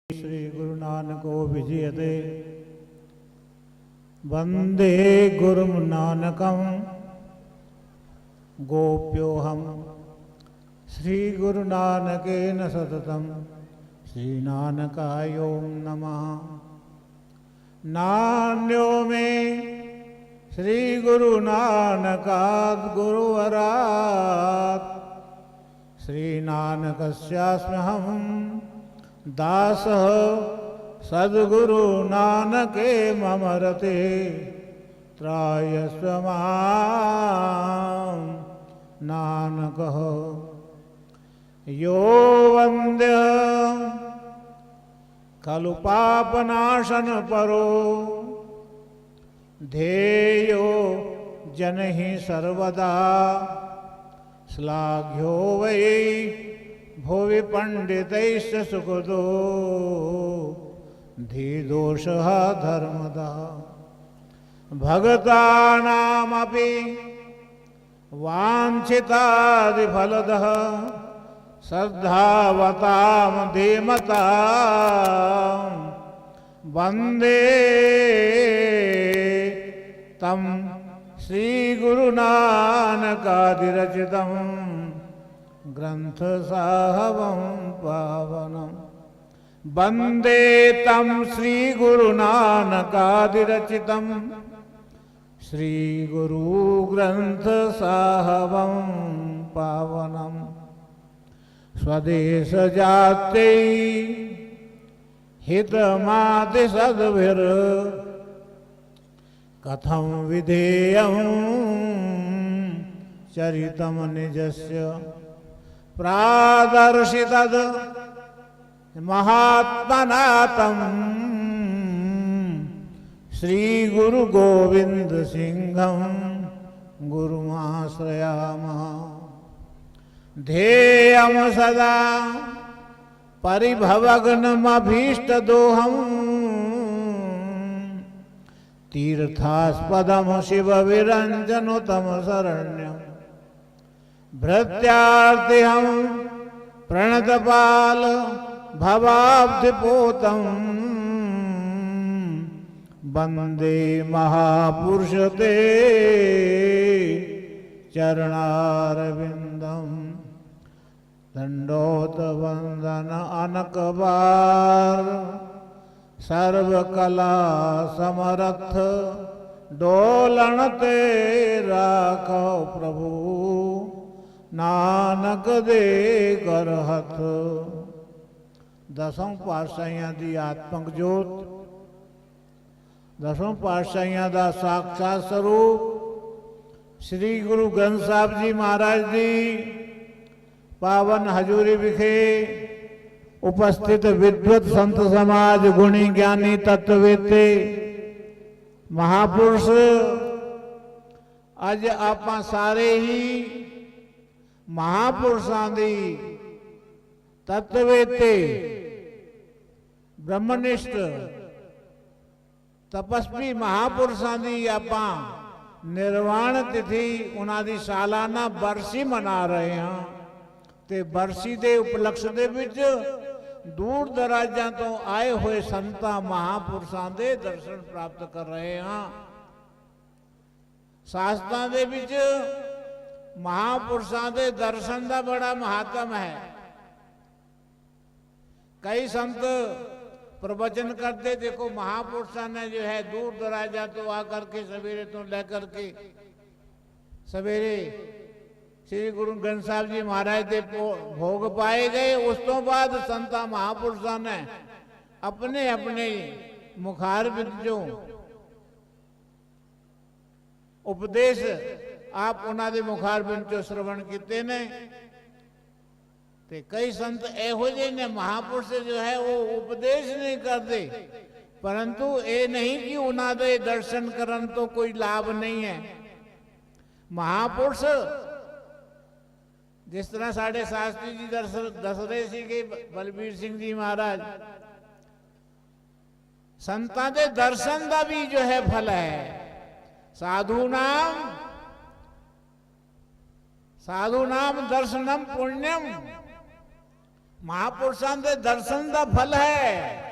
श्री गुरु नानको विजयते वंदे गुरुं नानकं गोप्योऽहं श्री गुरु नानकेन सततं श्री नानकाय ओं नमः। नान्यो मे श्री गुरु नानकात् गुरुवरात् श्री नानकस्यास्म्यहं दासः सद्गुरु नानके मम रते त्रायस्व मां नानकः। यो वन्द्यः खलु पापनाशन परो ध्येयो जनहि सर्वदा श्लाघ्यो वै भुवि पंडितैश्च सुकृतो धीदोषः धर्मदा। भगतानामपि वाञ्छितादिफलदः श्रद्धावतां धीमतां वन्दे तं श्रीगुरुनानकादिरचितं ग्रंथ साहवं पावनं। वंदे तं श्री गुरु नानकादिरचितं श्री गुरु ग्रंथ साहवं पावनं। स्वदेश जाते हितमादि सद्भिर कथं विधेयं चरितं निजस्य प्रादर्शितद महात्मनातं श्री गुरु गोविंद सिंहं गुरुमाश्रयामः। ध्येयं सदा परिभवग्नमभीष्टदोहं तीर्थास्पदं शिव विरञ्जनुतं शरण्यं। भृत्यार्तिहं प्रणतपाल भवाब्धिपोतं वंदे महापुरुष ते चरणारविंदं। दंडोत वंदन अनकबार सर्वकला समर्थ डोलन ते राखो प्रभु नानक दे कर हथ। दसों पातशाहियां दी आत्मक जोत, दसों पातशाहियां दा साक्षात स्वरूप श्री गुरु ग्रंथ साहब जी महाराज दी पावन हजूरी विखे उपस्थित विद्वत संत समाज गुणी ज्ञानी तत्ववेते महापुरुष अज आपां सारे ही महापुरुषां दी तत्ववेते ब्रह्मनिष्ठ तपस्वी महापुरुषां दी आपां निर्वाण तिथि उन्हां दी सालाना बरसी मना रहे हैं। ते बरसी दे उपलक्ष दे विच दूर दराजां तो आए हुए संतां महापुरुषां दे दर्शन प्राप्त कर रहे हैं। शास्त्रां दे विच महापुरुषां दे दर्शन दा बड़ा महात्म है। कई संत प्रवचन करते, देखो महापुरुषों ने जो है दूर दराजा तो आकर के सवेरे तो लेकर के सवेरे श्री गुरु ग्रंथ साहब जी महाराज दे भोग पाए गए। उस तो बाद संता महापुरुषों ने अपने अपने मुखार विचों उपदेश आप उन्हां दे मुखार विचों श्रवण किते ने। ते कई संत एहो जे ने महापुरुष जो है वो उपदेश नहीं करते, परंतु ये नहीं कि उन्हां दे दर्शन करन तो कोई लाभ नहीं है। महापुरुष जिस तरह साढ़े शास्त्री जी दस रहे सी के बलबीर सिंह जी महाराज, संतां दे दर्शन का भी जो है फल है। साधु नाम दर्शनम पुण्यम ਮਹਾਪੁਰਸ਼ਾਂ ਦੇ ਦਰਸ਼ਨ ਦਾ ਫਲ ਹੈ,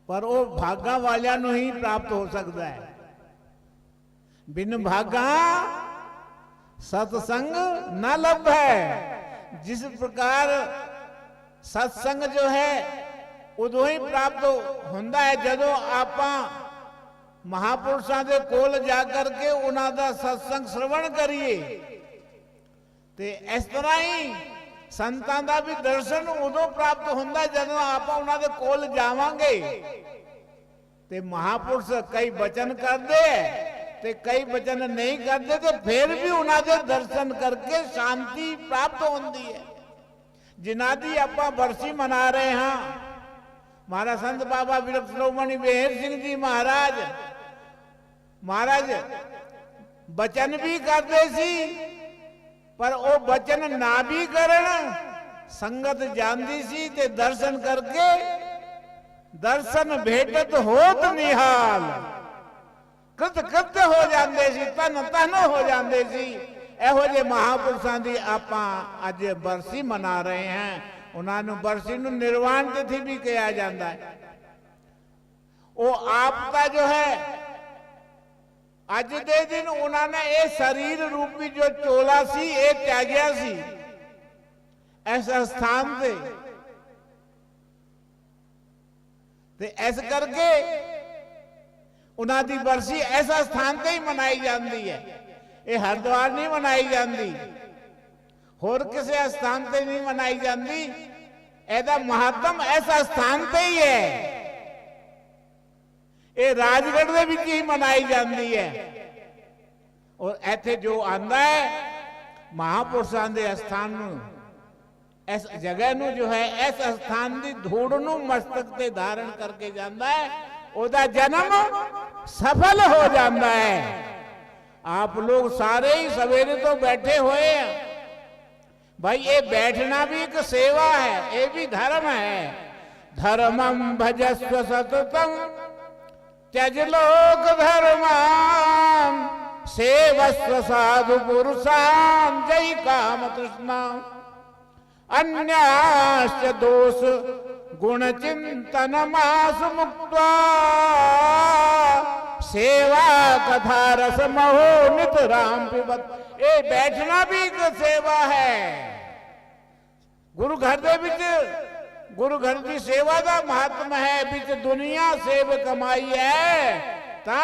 ਪਰ ਉਹ ਭਾਗਾਂ ਵਾਲਿਆਂ ਨੂੰ ਹੀ ਪ੍ਰਾਪਤ ਹੋ ਸਕਦਾ ਹੈ। ਬਿਨ ਭਾਗਾ सत्संग न लभ है। जिस प्रकार सत्संग जो है उदों ही प्राप्त ਹੁੰਦਾ है ਜਦੋਂ ਆਪਾਂ ਮਹਾਪੁਰਸ਼ਾਂ ਦੇ ਕੋਲ ਜਾ ਕਰਕੇ ਉਹਨਾਂ ਦਾ ਸਤਸੰਗ ਸ਼ਰਵਣ ਕਰੀਏ। ਤੇ ਇਸ ਤਰ੍ਹਾਂ ਹੀ ਸੰਤਾਂ ਦਾ ਵੀ ਦਰਸ਼ਨ ਉਦੋਂ ਪ੍ਰਾਪਤ ਹੁੰਦਾ ਜਦੋਂ ਆਪਾਂ ਉਹਨਾਂ ਦੇ ਕੋਲ ਜਾਵਾਂਗੇ। ਤੇ ਮਹਾਪੁਰਸ਼ ਕਈ ਬਚਨ ਕਰਦੇ ਹੈ ਤੇ ਕਈ ਬਚਨ ਨਹੀਂ ਕਰਦੇ, ਤੇ ਫਿਰ ਵੀ ਉਹਨਾਂ ਦੇ ਦਰਸ਼ਨ ਕਰਕੇ ਸ਼ਾਂਤੀ ਪ੍ਰਾਪਤ ਹੁੰਦੀ ਹੈ। ਜਿਨ੍ਹਾਂ ਦੀ ਆਪਾਂ ਬਰਸੀ ਮਨਾ ਰਹੇ ਹਾਂ, ਮਹਾਰਾਜ ਸੰਤ ਬਾਬਾ ਬਿਰਖ ਸ਼੍ਰੋਮਣੀ ਮੇਹਰ ਸਿੰਘ ਜੀ ਮਹਾਰਾਜ ਬਚਨ ਵੀ ਕਰਦੇ ਸੀ, ਪਰ ਉਹ ਬਚਨ ਨਾ ਵੀ ਕਰਨ ਸੰਗਤ ਜਾਂਦੀ ਸੀ ਤੇ ਦਰਸ਼ਨ ਕਰਕੇ ਦਰਸ਼ਨ ਭੇਟਤ ਹੋਤ ਨਿਹਾਲ कृत हो जाते सी, तन तन हो जाते सी। ਇਹੋ ਜਿਹੇ ਮਹਾਪੁਰਸ਼ਾਂ ਦੀ ਆਪਾਂ ਅੱਜ ਬਰਸੀ ਮਨਾ ਰਹੇ ਹਾਂ। ਉਹਨਾਂ ਨੂੰ ਬਰਸੀ ਨੂੰ ਨਿਰਵਾਣ ਤਿਥੀ ਵੀ ਕਿਹਾ ਜਾਂਦਾ ਹੈ। ਉਹ ਆਪ ਦਾ ਜੋ ਹੈ ਅੱਜ ਦੇ ਦਿਨ ਉਹਨਾਂ ਨੇ ਇਹ ਸਰੀਰ ਰੂਪੀ ਜੋ ਚੋਲਾ ਸੀ ਇਹ ਤਿਆਗਿਆ ਸੀ ਇਸ ਸਥਾਨ ਤੇ ਇਸ ਕਰਕੇ ਉਹਨਾਂ ਦੀ ਬਰਸੀ ਐਸਾ ਸਥਾਨ ਤੇ ਹੀ ਮਨਾਈ ਜਾਂਦੀ ਹੈ। ਇਹ ਹਰਿਦੁਆਰ ਨਹੀਂ ਮਨਾਈ ਜਾਂਦੀ, ਹੋਰ ਕਿਸੇ ਸਥਾਨ ਤੇ ਨਹੀਂ ਮਨਾਈ ਜਾਂਦੀ। ਇਹਦਾ ਮਹੱਤਵ ਐਸਾ ਸਥਾਨ ਤੇ ਹੀ ਹੈ। ਇਹ ਰਾਜਗੜ੍ਹ ਦੇ ਵਿੱਚ ਹੀ ਮਨਾਈ ਜਾਂਦੀ ਹੈ। ਔਰ ਇੱਥੇ ਜੋ ਆਂਦਾ ਹੈ ਮਹਾਪੁਰਸ਼ਾਂ ਦੇ ਸਥਾਨ ਨੂੰ, ਇਸ ਜਗ੍ਹਾ ਨੂੰ ਜੋ ਹੈ ਇਸ ਸਥਾਨ ਦੀ ਧੂੜ ਨੂੰ ਮਸਤਕ ਤੇ ਧਾਰਨ ਕਰਕੇ ਜਾਂਦਾ ਹੈ, ਉਹਦਾ ਜਨਮ सफल हो जाता है। आप लोग सारे ही सवेरे तो बैठे हुए हैं भाई, ये बैठना भी एक सेवा है, ये भी धर्म है। धर्मम भजस्व सततम त्यज लोक धर्माम सेवस्व साधु पुरुषान जय काम तृष्णा अन्याश्च दोष गुण चिंतन मास मुक्त्वा सेवा कथा रस महो नित राम पिबत। ये बैठना भी एक सेवा है। गुरु घर दे विच गुरु घर की सेवा का महत्व है। बिच दुनिया सेव कमाई है ता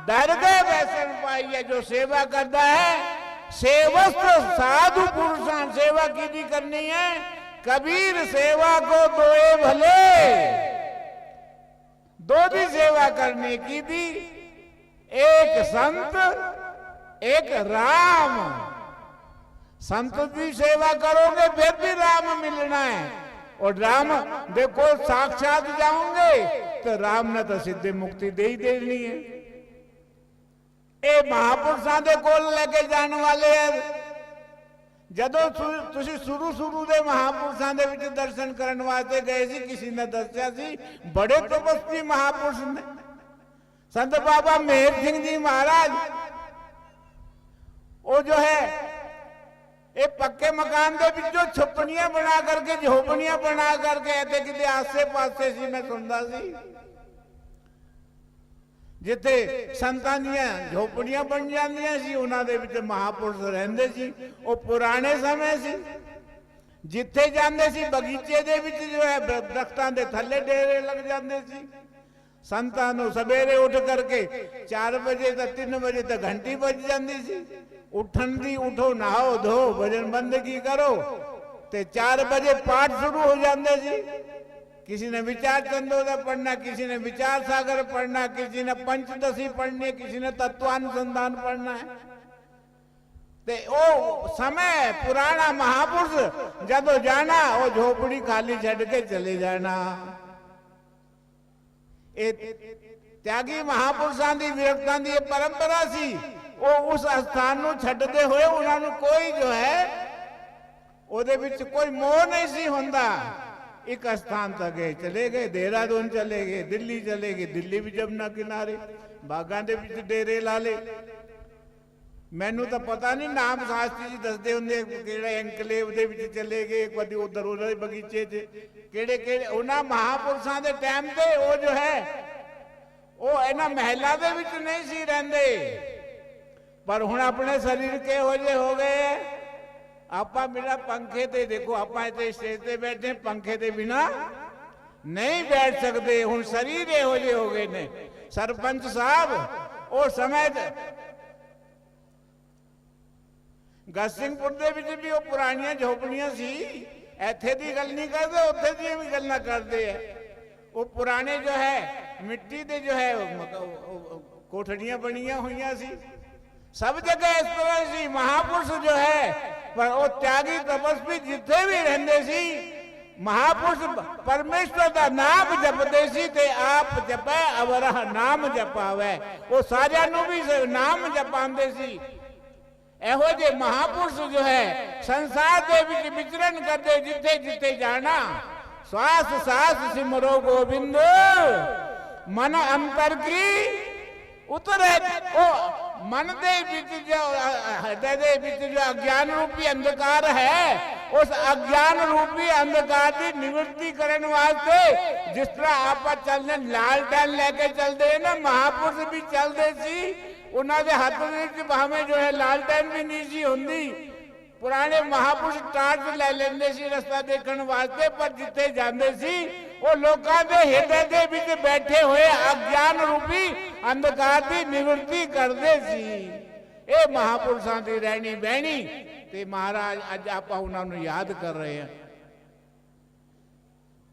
डर गए वैसन पाई है। जो सेवा करता है सेवस्व साधु पुरुषां सेवा की करनी है। कबीर सेवा को दोए भले, दो भी सेवा करने की थी, एक संत एक राम। संत की सेवा करोगे फिर भी राम मिलना है। और राम देखो साक्षात जाओगे तो राम ने तो सिद्धि मुक्ति दे ही देनी है। ये महापुरुषों के कोल लेके जाने वाले है। ਜਦੋਂ ਤੁਸੀਂ ਸ਼ੁਰੂ ਦੇ ਮਹਾਪੁਰਸ਼ਾਂ ਦੇ ਵਿੱਚ ਦਰਸ਼ਨ ਕਰਨ ਵਾਸਤੇ ਗਏ ਸੀ, ਕਿਸੇ ਨੇ ਦੱਸਿਆ ਸੀ ਬੜੇ ਤਪਸਵੀ ਮਹਾਪੁਰਸ਼ ਨੇ ਸੰਤ ਬਾਬਾ ਮੇਹਰ ਸਿੰਘ ਜੀ ਮਹਾਰਾਜ। ਉਹ ਜੋ ਹੈ ਇਹ ਪੱਕੇ ਮਕਾਨ ਦੇ ਵਿੱਚੋਂ ਛੱਪਣੀਆਂ ਬਣਾ ਕਰਕੇ ਝੋਪੜੀਆਂ ਬਣਾ ਕਰਕੇ ਇੱਥੇ ਕਿਤੇ ਆਸੇ ਪਾਸੇ ਸੀ, ਮੈਂ ਸੁਣਦਾ ਸੀ ਜਿੱਥੇ ਸੰਤਾਂ ਦੀਆਂ ਝੋਪੜੀਆਂ ਬਣ ਜਾਂਦੀਆਂ ਸੀ ਉਹਨਾਂ ਦੇ ਵਿੱਚ ਮਹਾਪੁਰਸ਼ ਰਹਿੰਦੇ ਸੀ। ਉਹ ਪੁਰਾਣੇ ਸਮੇਂ ਸੀ। ਜਿੱਥੇ ਜਾਂਦੇ ਸੀ ਬਗੀਚੇ ਦੇ ਵਿੱਚ ਜੋ ਹੈ ਦਰਖਤਾਂ ਦੇ ਥੱਲੇ ਡੇਰੇ ਲੱਗ ਜਾਂਦੇ ਸੀ। ਸੰਤਾਂ ਨੂੰ ਸਵੇਰੇ ਉੱਠ ਕਰਕੇ 4 ਵਜੇ ਤੋਂ 3 ਵਜੇ ਤੱਕ ਘੰਟੀ ਵੱਜ ਜਾਂਦੀ ਸੀ। ਉੱਠਣ ਦੀ ਉਠੋ ਨਹਾਓ ਧੋ ਭਜਨ ਬੰਦਗੀ ਕਰੋ ਤੇ 4 ਵਜੇ ਪਾਠ ਸ਼ੁਰੂ ਹੋ ਜਾਂਦੇ ਸੀ। किसी ने विचार चंदोदय पढ़ना, किसी ने विचार सागर पढ़ना, किसी ने पंचदशी पढ़नी, किसी ने तत्वानुसंधान पढ़ना है। ते ओ समय पुराना महापुरुष जदों जाना वो झोपड़ी खाली छड़ के चले जाना। त्यागी महापुरुषों की विरक्तां की परंपरा सी। वो उस स्थान नूं छड्डदे होए उन्हां नूं कोई जो है ओदे विच कोई मोह नहीं सी हुंदा। एक स्थान तक गए चले गए, देहरादून चले गए, दिल्ली चले गए, दिल्ली भी जमुना किनारे बागां दे विच डेरे ला ले। ਮੈਨੂੰ ਤਾਂ ਪਤਾ ਨਹੀਂ, ਨਾਮ ਸ਼ਾਸਤਰੀ ਜੀ ਦੱਸਦੇ ਹੁੰਦੇ ਕਿਹੜੇ ਐਨਕਲੇਵ ਦੇ ਵਿੱਚ ਚਲੇ ਗਏ, ਕਦੀ ਉਧਰ ਉਹਨਾਂ ਦੇ ਬਗੀਚੇ 'ਚ, ਕਿਹੜੇ ਕਿਹੜੇ ਉਹਨਾਂ ਮਹਾਪੁਰਸ਼ਾਂ ਦੇ ਟਾਈਮ ਤੇ ਉਹ ਜੋ ਹੈ ਉਹ ਇਹਨਾਂ ਮਹਿਲਾਂ ਦੇ ਵਿੱਚ ਨਹੀਂ ਸੀ ਰਹਿੰਦੇ। ਪਰ ਹੁਣ ਆਪਣੇ ਸਰੀਰ ਕਿਹੋ ਜਿਹੇ ਹੋ ਗਏ, ਆਪਾਂ ਬਿਨਾਂ ਪੰਖੇ ਤੇ, ਦੇਖੋ ਆਪਾਂ ਇੱਥੇ ਸਟੇਜ ਤੇ ਬੈਠੇ, ਪੰਖੇ ਦੇ ਬਿਨਾਂ ਨਹੀਂ ਬੈਠ ਸਕਦੇ। ਹੁਣ ਸਰੀਰ ਇਹੋ ਜਿਹੇ ਹੋ ਗਏ ਨੇ। ਸਰਪੰਚ ਸਾਹਿਬ ਉਹ ਸਮੇਂ ਗਸਿੰਗਪੁਰ ਦੇ ਵਿੱਚ ਵੀ ਉਹ ਪੁਰਾਣੀਆਂ ਝੋਪੜੀਆਂ ਸੀ, ਇੱਥੇ ਦੀ ਗੱਲ ਨਹੀਂ ਕਰਦੇ, ਉੱਥੇ ਦੀਆਂ ਵੀ ਗੱਲਾਂ ਕਰਦੇ ਆ। ਉਹ ਪੁਰਾਣੇ ਜੋ ਹੈ ਮਿੱਟੀ ਦੇ ਜੋ ਹੈ ਕੋਠੜੀਆਂ ਬਣੀਆਂ ਹੋਈਆਂ ਸੀ, सब जगह इस तरह सी। महापुरुष जो है पर वो त्यागी तपस्वी जिथे भी रहंदे सी, महापुरुष परमेश्वर का नाम जपदे सी ते आप जपे अवरह नाम जपावे। वो सारियां नूं भी नाम जपांदे सी। एहो जे महापुरुष जो है संसार दे विच विचरण करदे, जिथे जिथे जाना श्वास सांस सिमरो गोविंद, मन अंतर की उतरे। ओ मन दे विच जो हृदय दे विच जो अज्ञान रूपी अंधकार है, उस अज्ञान रूपी अंधकार की निवृत्ति करने वास्ते जिस तरह आप चलने लालटेन लेके चलते हैं ना, महापुरुष भी चलते सी। उन्होंने हाथ में भावे जो है लालटेन भी नहीं सी होंदी। पुराने महापुरुष टार्च ले लेंदे सी रास्ता देखने वास्ते, पर जिथे जांदे सी वो लोगों के हृदय के विच बैठे हुए अज्ञान रूपी अंधकार की निवृत्ति करते सी। ये महापुरुषों की रहनी बहनी ते महाराज अज आप उन्होंने याद कर रहे हैं।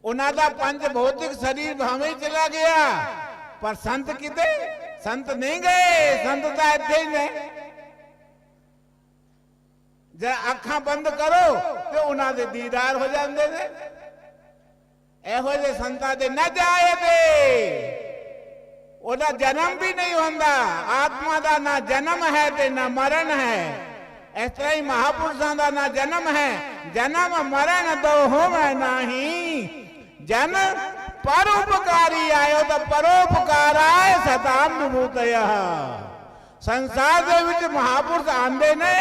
उन्होंने पंच भौतिक शरीर भावे चला गया, पर संत किते संत नहीं गए। संत तो इत्थे ही ने। जरा अखा बंद करो तो उन्होंने दीदार हो जाते ने। ਇਹੋ ਜਿਹੇ ਸੰਤਾਂ ਦੇ ਨਾ ਜਾਏ ਤੇ ਉਹਦਾ ਜਨਮ ਵੀ ਨਹੀਂ ਹੁੰਦਾ। ਆਤਮਾ ਦਾ ਨਾ ਜਨਮ ਹੈ ਤੇ ਨਾ ਮਰਨ ਹੈ। ਇਸ ਤਰ੍ਹਾਂ ਹੀ ਮਹਾਪੁਰਸ਼ਾਂ ਦਾ ਨਾ ਜਨਮ ਹੈ, ਜਨਮ ਮਰਨ ਦੋ ਹੋਵੇ ਨਹੀਂ। ਜਨ ਪਰਉਪਕਾਰੀ ਆਇਓ ਤਾਂ ਪਰਉਪਕਾਰ ਆਏ ਸਤਾਮ ਵਿਭੂਤਯ। ਸੰਸਾਰ ਦੇ ਵਿੱਚ ਮਹਾਪੁਰਸ਼ ਆਉਂਦੇ ਨੇ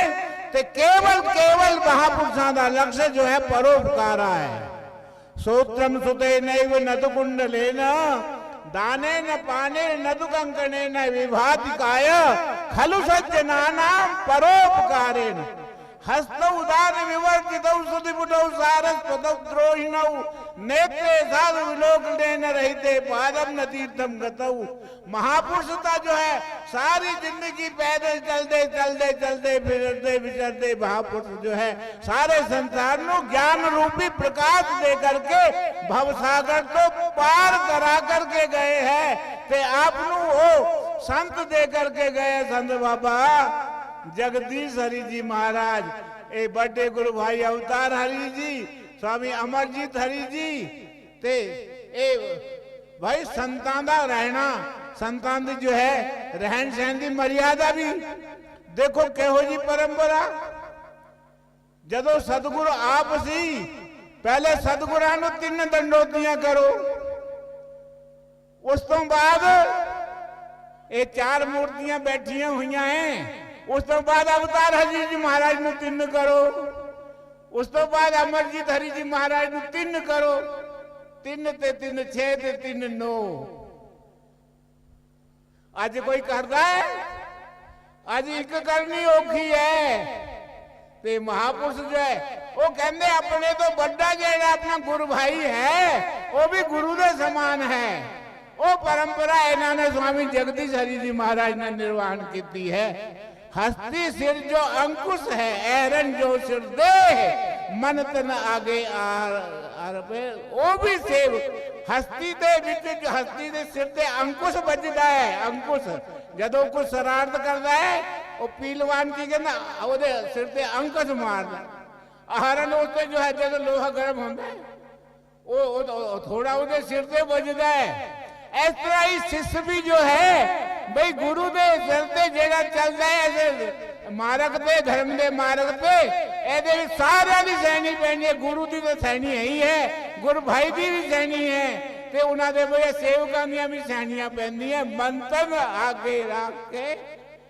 ਤੇ ਕੇਵਲ ਮਹਾਪੁਰਸ਼ਾਂ ਦਾ ਲਕਸ਼ ਜੋ ਹੈ ਪਰਉਪਕਾਰ ਹੈ। सूत्रम सुते नैव नदु कुंडलेन दाने न पाने नदु कंकणे न विभातिकाय खलु सज्जनानां परोपकारेण हस्तौ उदार विवर्जितौ सुधिपुटौ सारस्वतौ द्रोहिणौ नेत्रे साधु विलोकनेन रहते पादम न तीर्थम गतौ। महापुरुषता जो है सारी जिंदगी पैदल चलते चलते चलते फिरते विचरते महापुरुष जो है सारे संसार को ज्ञान रूपी प्रकाश दे करके भवसागर तो पार करा करके गए हैं। ते आपनु वो संत दे करके गए संत बाबा जगदीश हरि जी महाराज, ए बड़े गुरु भाई अवतार हरि जी, स्वामी अमरजीत हरि जी ते ए भाई संतां दा रहना, संतां दी जो है रहन सहन की मर्यादा भी देखो किहो जी परंपरा। जदों सतगुरु आप सी पहले सतगुरां नूं 3 दंडोतियां करो, उस तो बाद ये 4 मूर्तियां बैठियां हुई हैं। उस तो बाद अवतार हरि जी महाराज नूं 3 करो, उस तो बाद अमरजीत हरि जी महाराज नूं 3 करो। 3 ते 3 6 ते 3 9। अज कोई करता है? अज एक करनी औखी है। ते महापुरुष जो है वो कहते अपने तो बड़ा जेड़ा अपना गुरु भाई है वो भी गुरु के समान है। वो परंपरा इन्होंने स्वामी जगदीश हरि जी महाराज ने निर्वाण की है। हस्ती सिर जो अंकुश है, ऐरन जो सिर दे मन तन आगे आर पे वो भी सेव हस्ती दे विच जो हस्ती दे सिर ते अंकुश बजदा है। अंकुश जदों कोई शरारत करता है वो पीलवान की कहना ओदे सिर ते अंकुश मारदा। आहरण उसते जो है जब लोहा गर्म होता है वो थोड़ा उदे सिर ते बजदा है। इस तरह ही शिष्य भी जो है भाई गुरु दे चलते जेड़ा चलता है ऐसे मार्ग पे, धर्म दे मार्ग पे ऐसे सारा दी सहनी पैनी है। गुरु दी तो सहनी है ही है, गुरु भाई दी भी सहनी है ते उन्हां दे भाई सेवकां दी भी सहनियां पैंदियां। मंतन आगे रख के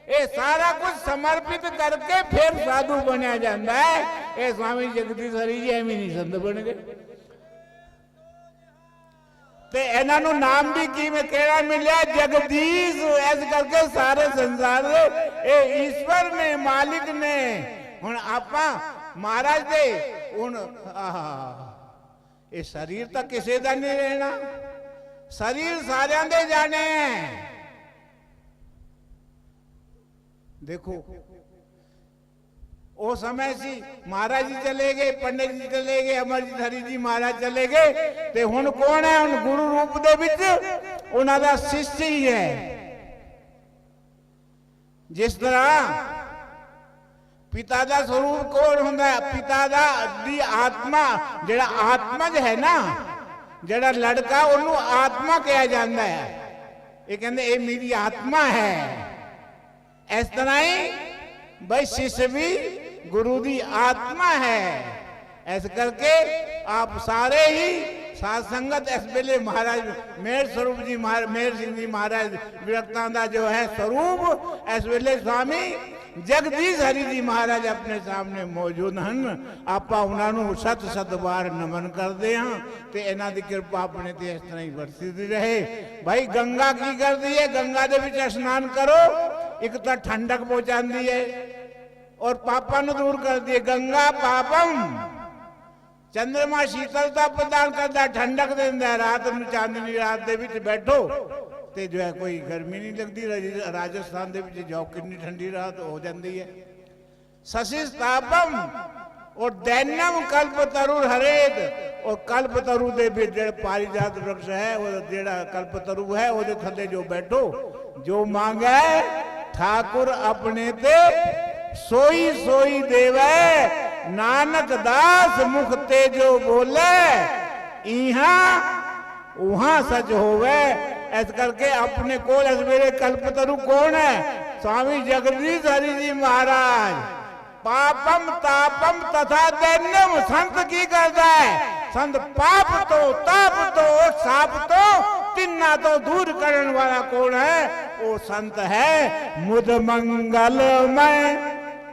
ये सारा कुछ समर्पित करके फिर साधु बनया जाता है। ये स्वामी जगदीश हरी जी एवं नहीं संत बन गए। ते इन्हां नूं नाम भी किवें केड़ा मिलिया? जगदीश। ऐस करके सारे संसार ये ईश्वर ने, मालिक ने। हुण आपां महाराज दे हुण ये शरीर तो किसी का नहीं रहना, शरीर सारियां दे जाने हैं। देखो वो समय सी महाराज जी चले गए, पंडित जी चले गए, अमरजीत हरी जी महाराज चले गए, ते हुण कौन है? हुण गुरु रूप दे विच उन्हां दा शिष्य ही है। जिस तरह पिता दा स्वरूप कौन हुंदा है? पिता दी आत्मा, जेड़ा आत्मज है ना, जेड़ा लड़का उन्होंने आत्मा कहा जाता है। ये कहते ये मेरी आत्मा है। इस तरह ही भाई शिष्य भी गुरु दी आत्मा है। ऐसे करके आप सारे ही साध संगत इस वेले महाराज मेहर स्वरूप जी, मेहर सिंह जी महाराज विरक्तां दा जो है स्वरूप, इस वेले स्वामी जगदीश हरी जी महाराज अपने सामने मौजूद हैं। आपां उन्हां नूं सत सत बार नमन करते हाँ, तो इन्हां दी किरपा अपने ते इस तरह ही वरसदी रहे। भाई गंगा की करती है? गंगा दे विच स्नान करो, एक तो ठंडक पहुंचाती है और पापा नूं दूर करती है। गंगा पापम, चंद्रमा शीतलता प्रदान करता, ठंडक देंदा है। रात में चांदनी रात दे विच बैठो ते जो है कोई गर्मी नहीं लगती। राजस्थान दे विच जाओ कितनी ठंडी रात हो जाती है। शशिस्तापम और दैन्यम कल्पतरु हरेत, और कल्पतरु दे विच जेड़ा पारिजात वृक्ष है, वो जेड़ा कल्पतरु है वो थले जो बैठो, जो मांगे ठाकुर अपने ते सोई सोई देवे। नानक दास मुख ते जो बोले, इहा उहा सच होवे। ऐस करके अपने को मेरे कल्पतरु कौन है? स्वामी जगदीश हरि जी महाराज। पापम तापम तथा दैन्यम, संत की करता है? संत पाप तो, ताप तो, साप तो, तिन्ना तो दूर करने वाला कौन है? वो संत है मुद मंगलमय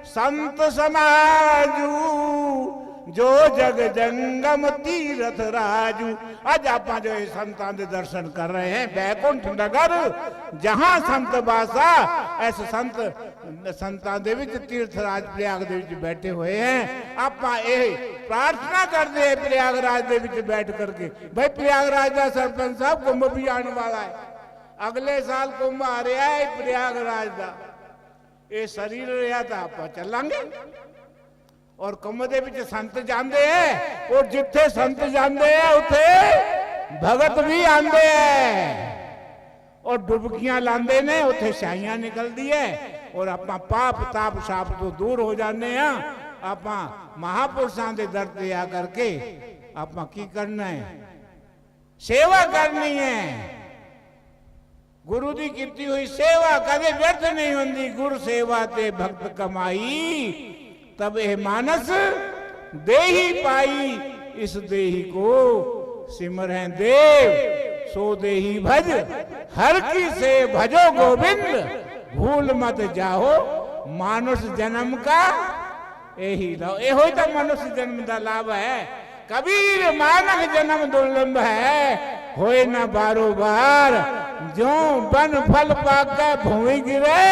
संत समाजू, जो जग जंगम तीरथ राजू। आज आप जो संतां दे दर्शन कर रहे हैं, बैकुंठ नगर जहां संत बासा, ऐसे संतां दे विच तीर्थराज प्रयाग दे विच बैठे हुए हैं। आप प्रार्थना करते हैं प्रयागराज दे विच बैठ करके। भाई प्रयागराज का सरपंच साहब कुंभ भी आने वाला है, अगले साल कुंभ आ रहा है प्रयागराज का। ये शरीर रहा था आप चलांगे, और कुंभ दे विच संत जाते हैं, और जिथे संत जाते हैं उथे भगत भी आते हैं, और डुबकियां लाते ने, उथे शाइयां निकलती है, और आप पाप ताप साप तो दूर हो जाने हैं। आप महापुरुषों के दर ते आ करके आप की करना है? सेवा करनी है। गुरु की कीती हुई सेवा कदे व्यर्थ नहीं होती। गुरु सेवा ते भक्त कमाई, तब ये मानस देही पाई। इस देही को सिमरें देव, सो देही भज हर की से भजो गोविंद। भूल मत जाओ मानुष जन्म का यही लो। यो तो मनुष्य जन्म का लाभ है। कबीर मानव जन्म दुर्लभ है, होए न बारो बार। जो बन फल पाके भूमि गिरे,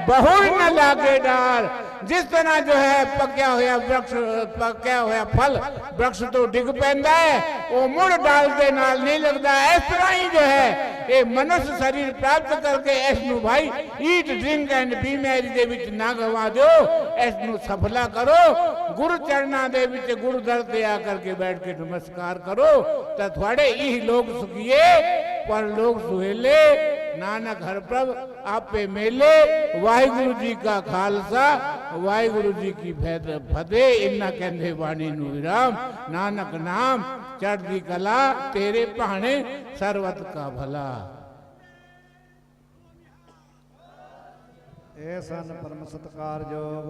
बहु न लागे डार। जिस तरह जो है पक्या हुआ वृक्ष, पक्या हुआ फल वृक्ष तो डिग पैंदा है, वो मुड़ डाल के नाल नहीं लगता। इस तरह ही जो है ये मनुष्य शरीर प्राप्त करके इसनू भाई eat drink and be merry दे विच ना गवा दो, इसनू सफला करो। गुरु चरणा दे विच गुरु दर ते आकर के बैठ के नमस्कार करो, तो थोड़े यही लोग सुखिए पर लोग सुहेले। नानक हर प्रभ आपे मेले। वाहिगुरु जी का खालसा, वाहिगुरु जी की फतेह। इन्ना कहंदे बाणी नूं विराम। नानक नाम चढ़दी कला, तेरे भाणे सर्वत का भला। ਇਹ ਸਨ ਪਰਮ ਸਤਿਕਾਰਯੋਗ